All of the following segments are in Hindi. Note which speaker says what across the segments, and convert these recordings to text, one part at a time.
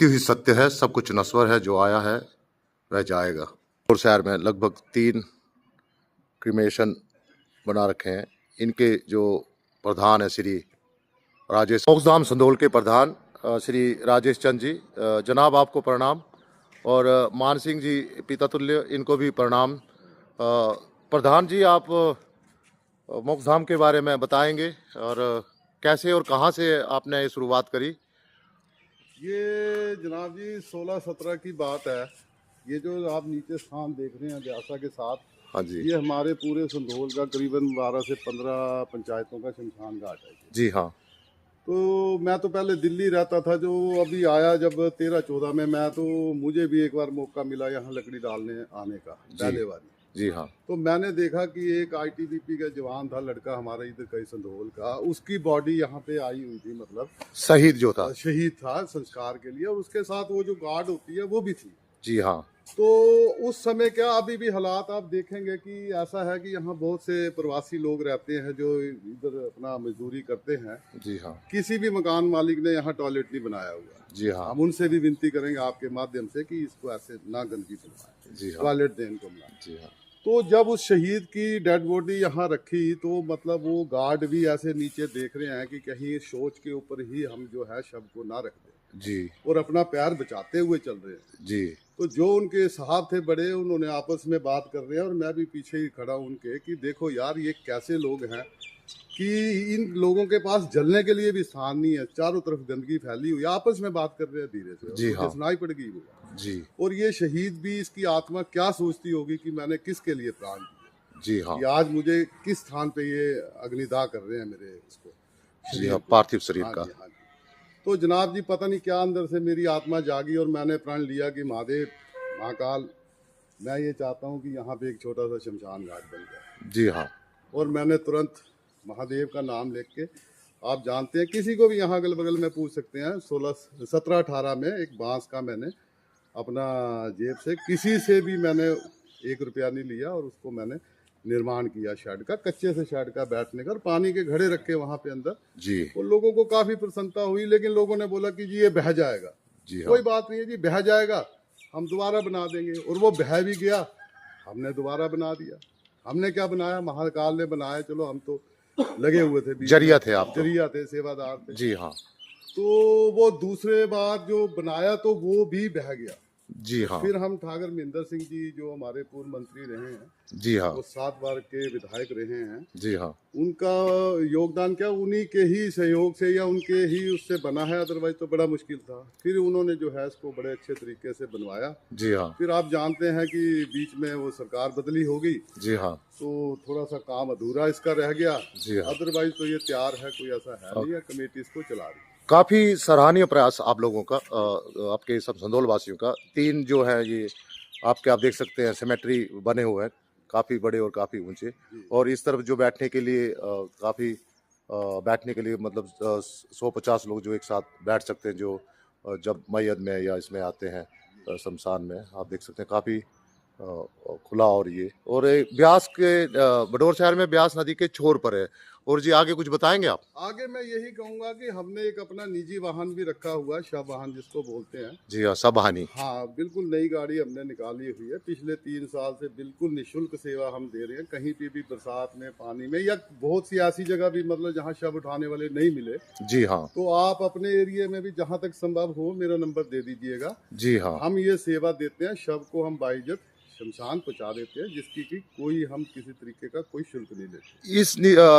Speaker 1: ही सत्य है, सब कुछ नश्वर है, जो आया है वह जाएगा। और शहर में लगभग 3 क्रिमेशन बना रखे हैं। इनके जो प्रधान है श्री राजेश मोक्षधाम संधोल के प्रधान श्री राजेश चंद जी, जनाब आपको प्रणाम। और मान सिंह जी पिता तुल्य, इनको भी प्रणाम। प्रधान जी, आप मोक्षधाम के बारे में बताएंगे और कैसे और कहाँ से आपने ये शुरुआत करी?
Speaker 2: ये जनाब जी 16-17 की बात है। ये जो आप नीचे स्थान देख रहे हैं व्यासा के साथ,
Speaker 1: हाँ जी।
Speaker 2: ये हमारे पूरे संधोल का करीबन 12 से 15 पंचायतों का शमशान घाट है।
Speaker 1: जी हाँ।
Speaker 2: तो मैं तो पहले दिल्ली रहता था, जो अभी आया जब 13-14 में, मैं तो मुझे भी एक बार मौका मिला यहाँ लकड़ी डालने आने का, पहले वाली।
Speaker 1: जी हाँ।
Speaker 2: तो मैंने देखा कि एक आईटीबीपी का जवान था, लड़का हमारा इधर कई संधोल का, उसकी बॉडी यहाँ पे आई हुई थी, मतलब
Speaker 1: शहीद जो था,
Speaker 2: शहीद था संस्कार के लिए, और उसके साथ वो जो गार्ड होती है वो भी थी।
Speaker 1: जी हाँ।
Speaker 2: तो उस समय क्या, अभी भी हालात आप देखेंगे कि ऐसा है कि यहाँ बहुत से प्रवासी लोग रहते हैं जो इधर अपना मजदूरी करते हैं।
Speaker 1: जी हाँ।
Speaker 2: किसी भी मकान मालिक ने यहाँ टॉयलेट नहीं बनाया हुआ।
Speaker 1: जी हाँ।
Speaker 2: हम उनसे भी विनती करेंगे आपके माध्यम से कि इसको ऐसे ना गंदगी बनवाएं।
Speaker 1: जी हाँ।
Speaker 2: टॉयलेट दें इनको बनाएं।
Speaker 1: जी हाँ।
Speaker 2: तो जब उस शहीद की डेड बॉडी यहाँ रखी, तो मतलब वो गार्ड भी ऐसे नीचे देख रहे हैं कि कहीं शौच के ऊपर ही हम जो है शव को ना रख दें
Speaker 1: जी,
Speaker 2: और अपना पैर बचाते हुए चल रहे हैं
Speaker 1: जी।
Speaker 2: तो जो उनके साहब थे बड़े, उन्होंने आपस में बात कर रहे हैं और मैं भी पीछे ही खड़ा हूं उनके, कि देखो यार ये कैसे लोग हैं कि इन लोगों के पास जलने के लिए भी स्थान नहीं है, चारों तरफ गंदगी फैली हुई, आपस में बात कर रहे हैं धीरे से।
Speaker 1: जी हाँ।
Speaker 2: सुनाई पड़ गई वो
Speaker 1: जी।
Speaker 2: और ये शहीद भी, इसकी आत्मा क्या सोचती होगी कि मैंने किसके लिए प्राण दिए।
Speaker 1: जी हाँ।
Speaker 2: कि आज मुझे किस स्थान पे ये अग्निदाह कर रहे हैं मेरे इसको,
Speaker 1: जी हाँ, पार्थिव शरीर का।
Speaker 2: हाँ जी। तो जनाब जी पता नहीं क्या अंदर से मेरी आत्मा जागी और मैंने प्रण लिया कि महादेव महाकाल, मैं ये चाहता हूँ कि यहाँ पे एक छोटा सा शमशान घाट बन जाए।
Speaker 1: जी हाँ।
Speaker 2: और मैंने तुरंत महादेव का नाम लेके के, आप जानते हैं किसी को भी यहाँ अगल बगल में पूछ सकते हैं, 17-18 में एक बांस का मैंने अपना जेब से, किसी से भी मैंने 1 रुपया नहीं लिया, और उसको मैंने निर्माण किया शेड का, कच्चे से शेड का बैठने का, और पानी के घड़े रखे वहाँ पे अंदर।
Speaker 1: जी।
Speaker 2: और लोगों को काफ़ी प्रसन्नता हुई, लेकिन लोगों ने बोला कि जी ये बह जाएगा।
Speaker 1: जी हाँ।
Speaker 2: कोई बात नहीं है जी, बह जाएगा, हम दोबारा बना देंगे। और वो बह भी गया, हमने दोबारा बना दिया। हमने क्या बनाया, महाकाल ने बनाया। चलो हम तो लगे हुए थे,
Speaker 1: जरिया थे आप तो।
Speaker 2: जरिया थे, सेवादार थे।
Speaker 1: जी हाँ।
Speaker 2: तो वो दूसरे बार जो बनाया तो वो भी बह गया।
Speaker 1: जी हाँ।
Speaker 2: फिर हम ठाकर महेंद्र सिंह जी जो हमारे पूर्व मंत्री रहे हैं,
Speaker 1: जी हाँ,
Speaker 2: वो 7 बार के विधायक रहे हैं।
Speaker 1: जी हाँ।
Speaker 2: उनका योगदान क्या, उन्हीं के ही सहयोग से या उनके ही उससे बना है, अदरवाइज तो बड़ा मुश्किल था। फिर उन्होंने जो है इसको बड़े अच्छे तरीके से बनवाया।
Speaker 1: जी हाँ।
Speaker 2: फिर आप जानते हैं कि बीच में वो सरकार बदली हो गई।
Speaker 1: जी हाँ।
Speaker 2: तो थोड़ा सा काम अधूरा इसका रह गया।
Speaker 1: जी हाँ।
Speaker 2: अदरवाइज तो ये तैयार है, कोई ऐसा है नहीं है, कमेटी इसको चला रही।
Speaker 1: काफी सराहनीय प्रयास आप लोगों का, आपके सब संधोल वासियों का। 3 जो है ये आप देख सकते हैं सिमेट्री बने हुए हैं, काफी बड़े और काफी ऊंचे। और इस तरफ जो बैठने के लिए काफी बैठने के लिए मतलब 100-50 लोग जो एक साथ बैठ सकते हैं, जो जब मैयद में या इसमें आते हैं शमशान में, आप देख सकते हैं काफी खुला। और ये और ब्यास के बडोर शहर में ब्यास नदी के छोर पर है। और जी आगे कुछ बताएंगे आप?
Speaker 2: आगे मैं यही कहूंगा कि हमने एक अपना निजी वाहन भी रखा हुआ है, शव वाहन जिसको बोलते हैं।
Speaker 1: जी हाँ, सब हानि।
Speaker 2: हाँ, बिल्कुल नई गाड़ी हमने निकाली हुई है। पिछले 3 साल से बिल्कुल निःशुल्क सेवा हम दे रहे हैं। कहीं पे भी बरसात में, पानी में, या बहुत सी ऐसी जगह भी मतलब जहाँ शव उठाने वाले नहीं मिले,
Speaker 1: जी हाँ,
Speaker 2: तो आप अपने एरिया में भी जहाँ तक संभव हो मेरा नंबर दे दीजिएगा।
Speaker 1: जी हाँ,
Speaker 2: हम ये सेवा देते हैं, शव को हम बाइज्जत शमशान पहुंचा देते हैं, जिसकी कि कोई हम किसी तरीके का कोई शुल्क नहीं लेते।
Speaker 1: इस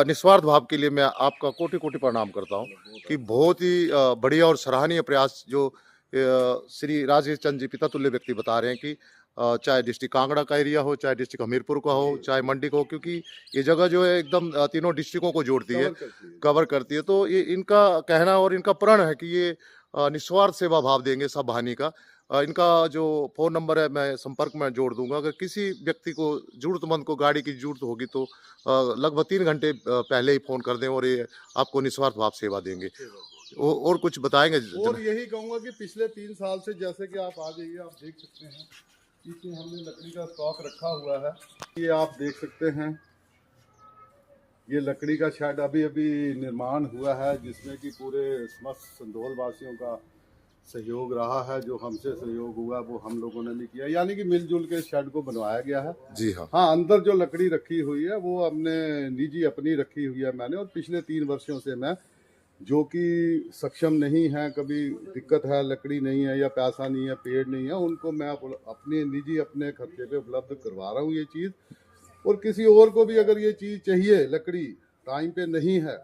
Speaker 1: निस्वार्थ भाव के लिए मैं आपका कोटि-कोटि प्रणाम करता हूँ कि बहुत ही बढ़िया और सराहनीय प्रयास जो श्री राजेश चंद जी पिता तुल्य व्यक्ति बता रहे हैं कि चाहे डिस्ट्रिक्ट कांगड़ा का एरिया हो, चाहे डिस्ट्रिक्ट हमीरपुर का हो, चाहे मंडी का हो, क्योंकि ये जगह जो है एकदम तीनों डिस्ट्रिक्टों को जोड़ती है, कवर करती है। तो ये इनका कहना और इनका प्रण है कि ये निस्वार्थ सेवा भाव देंगे सब हानि का। इनका जो फ़ोन नंबर है मैं संपर्क में जोड़ दूंगा। अगर किसी व्यक्ति को, ज़रूरतमंद को गाड़ी की ज़रूरत होगी तो लगभग 3 घंटे पहले ही फ़ोन कर दें और ये आपको निस्वार्थ भाव सेवा देंगे। और कुछ बताएंगे?
Speaker 2: और यही कहूँगा कि पिछले 3 साल से, जैसे कि आप आ जाइए, आप देख सकते हैं पीछे हमने लकड़ी का स्टॉक रखा हुआ है। ये आप देख सकते हैं, ये लकड़ी का शेड अभी अभी निर्माण हुआ है, जिसमें कि पूरे समस्त संधोल वासियों का सहयोग रहा है, जो हमसे सहयोग हुआ वो हम लोगों ने भी किया, यानी कि मिलजुल के शेड को बनवाया गया है।
Speaker 1: जी हाँ।
Speaker 2: हाँ, अंदर जो लकड़ी रखी हुई है वो हमने निजी अपनी रखी हुई है मैंने, और पिछले 3 वर्षों से मैं जो कि सक्षम नहीं है, कभी दिक्कत है, लकड़ी नहीं है या पैसा नहीं है, पेड़ नहीं है, उनको मैं अपने निजी अपने खर्चे पे उपलब्ध करवा रहा हूँ ये चीज़। और किसी और को भी अगर ये चीज़ चाहिए, लकड़ी टाइम पे नहीं है,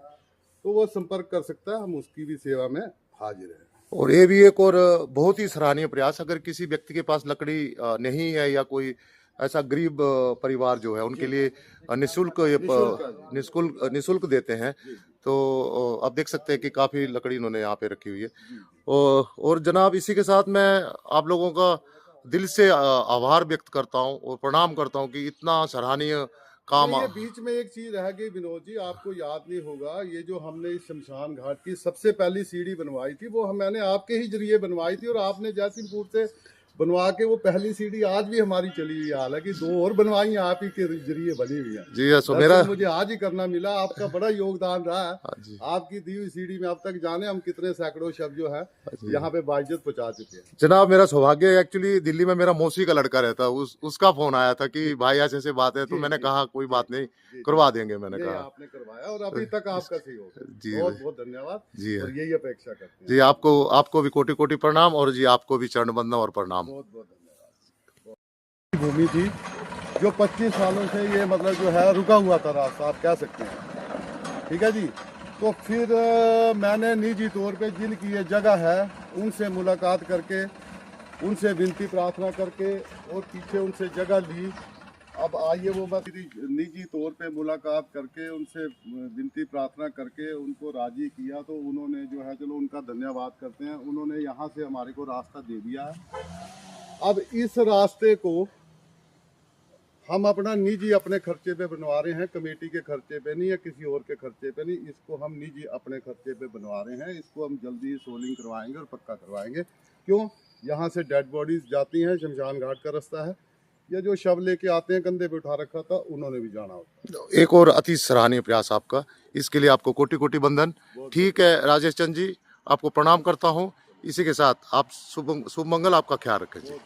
Speaker 2: तो वो संपर्क कर सकता है, हम उसकी भी सेवा में हाजिर हैं।
Speaker 1: और ये भी एक और बहुत ही सराहनीय प्रयास, अगर किसी व्यक्ति के पास लकड़ी नहीं है या कोई ऐसा गरीब परिवार जो है उनके लिए निःशुल्क निःशुल्क देते हैं, तो आप देख सकते हैं कि काफ़ी लकड़ी इन्होंने यहाँ पे रखी हुई है। और जनाब, इसी के साथ मैं आप लोगों का दिल से आभार व्यक्त करता हूँ और प्रणाम करता हूँ कि इतना सराहनीय काम।
Speaker 2: ये बीच में एक चीज रह गई विनोद जी, आपको याद नहीं होगा, ये जो हमने इस शमशान घाट की सबसे पहली सीढ़ी बनवाई थी वो मैंने आपके ही जरिए बनवाई थी, और आपने जैसिमपुर से बनवा के वो पहली सीढ़ी आज भी हमारी चली हुई है, हालांकि 2 और बनवाई आप ही के जरिए बनी हुई है।
Speaker 1: जी हाँ, सो
Speaker 2: दरअसल
Speaker 1: मेरा
Speaker 2: मुझे आज ही करना मिला, आपका बड़ा योगदान रहा है।
Speaker 1: हाँ जी,
Speaker 2: आपकी दी हुई सीढ़ी में अब तक जाने हम कितने सैकड़ों शब्द जो है
Speaker 1: जी।
Speaker 2: यहाँ पे बाइज्जत पहुंचा चुके हैं।
Speaker 1: जनाब, मेरा सौभाग्य है, एक्चुअली दिल्ली में मेरा मौसी का लड़का रहता है, उसका फोन आया था कि भाई ऐसे ऐसे बात है, तो
Speaker 2: जी,
Speaker 1: मैंने
Speaker 2: जी,
Speaker 1: कहा कोई बात नहीं,
Speaker 2: जी,
Speaker 1: करवा देंगे, मैंने
Speaker 2: नहीं,
Speaker 1: कहा।
Speaker 2: आपने करवाया और अभी तक आपका सहयोग,
Speaker 1: जी
Speaker 2: बहुत बहुत धन्यवाद।
Speaker 1: जी
Speaker 2: और यही अपेक्षा करते हैं।
Speaker 1: जी, आपको भी कोटि कोटि प्रणाम, और जी आपको भी चरण वंदना और प्रणाम।
Speaker 2: बहुत बहुत धन्यवाद। भूमि थी जो 25 सालों से ये मतलब जो है रुका हुआ था रास्ता, आप कह सकते हैं, ठीक है जी। तो फिर मैंने निजी तौर पे जिनकी ये जगह है उनसे मुलाकात करके, उनसे विनती प्रार्थना करके और पीछे उनसे जगह ली। अब आइए वो मैं निजी तौर पे मुलाकात करके उनसे विनती प्रार्थना करके उनको राजी किया, तो उन्होंने जो है, चलो उनका धन्यवाद करते हैं, उन्होंने यहाँ से हमारे को रास्ता दे दिया है। अब इस रास्ते को हम अपना निजी अपने खर्चे पे बनवा रहे हैं, कमेटी के खर्चे पे नहीं या किसी और के खर्चे पे नहीं, इसको हम निजी अपने खर्चे पे बनवा रहे हैं। इसको हम जल्दी सोलिंग करवाएंगे और पक्का करवाएंगे। क्यों? यहाँ से डेड बॉडीज जाती हैं, शमशान घाट का रास्ता है, या जो शव लेके आते हैं कंधे पे उठा रखा था, उन्होंने भी जाना होता है।
Speaker 1: एक और अति सराहनीय प्रयास आपका, इसके लिए आपको कोटि कोटि बंधन। ठीक है राजेश चंद जी, आपको प्रणाम करता हूँ। इसी के साथ आप शुभ मंगल, आपका ख्याल रखें जी।